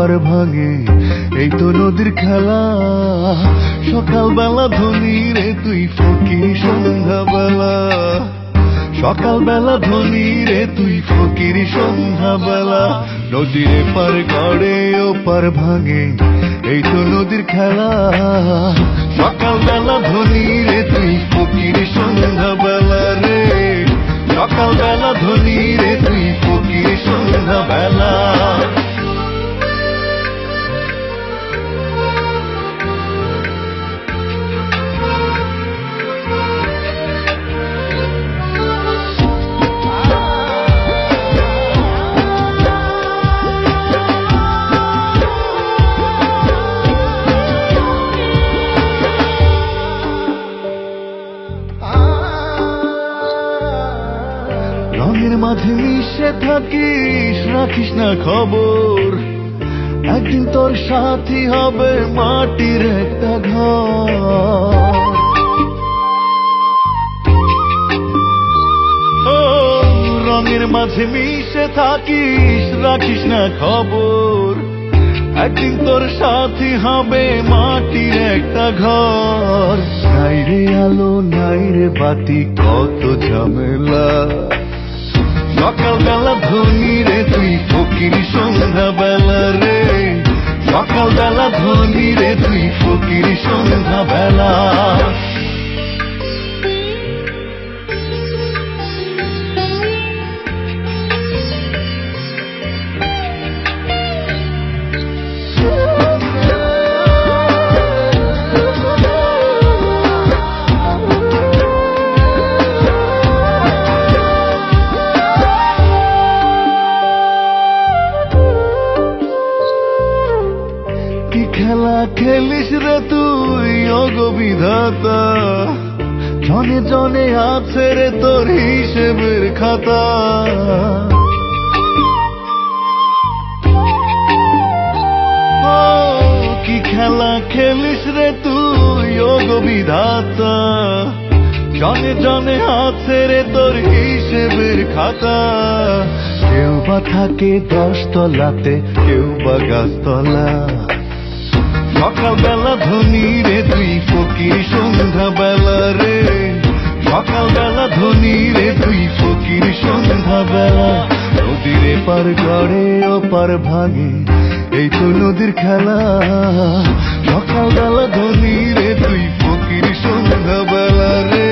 ওপার ভাঙে, এই তো নদীর খেলা। সকালবেলা ধনী রে তুই ফকির সন্ধ্যাবেলা, সকালবেলা ধনী রে তুই ফকির সন্ধ্যাবেলা। নদীর এপার গড়ে ওপার ভাঙে, এই তো নদীর খেলা। সকালবেলা ধনী রে তুই ফকির সন্ধ্যাবেলা রে, সকালবেলা ধনী রে তুই ফকির সন্ধ্যাবেলা। রঙের মাঝে মিশে থাকিস, রাখিস না খবর, একদিন তোর সাথী হবে মাটির একটা ঘর। ও রঙের মাঝে মিশে থাকিস, রাখিস না খবর, একদিন তোর সাথী হবে মাটির একটা ঘর। নাই রে আলো নাই রে বাতি, কত ঝামেলা। সকালবেলা ধনী রে তুই ফকির সন্ধ্যাবেলা রে, সকালবেলা ধনী রে তুই ফকির সন্ধ্যাবেলা। কি খেলা খেলিস রে তুই ওগো বিধাতা, জনে জনে আছে রে তোর হিসেবের খাতা। ও কি খেলা খেলিস রে তুই ওগো বিধাতা, জনে জনে আছে রে তোর হিসেবের খাতা। কেউ বা থাকে 10 তলাতে, কেউ বা গাছতলা। সকালবেলা ধনী রে তুই ফকির সন্ধ্যাবেলা রে, সকালবেলা ধনী রে তুই ফকির সন্ধ্যাবেলা। নদীর এপার গড়ে ওপার ভাঙে, এই তো নদীর খেলা। সকালবেলা ধনী রে তুই ফকির সন্ধ্যাবেলা রে,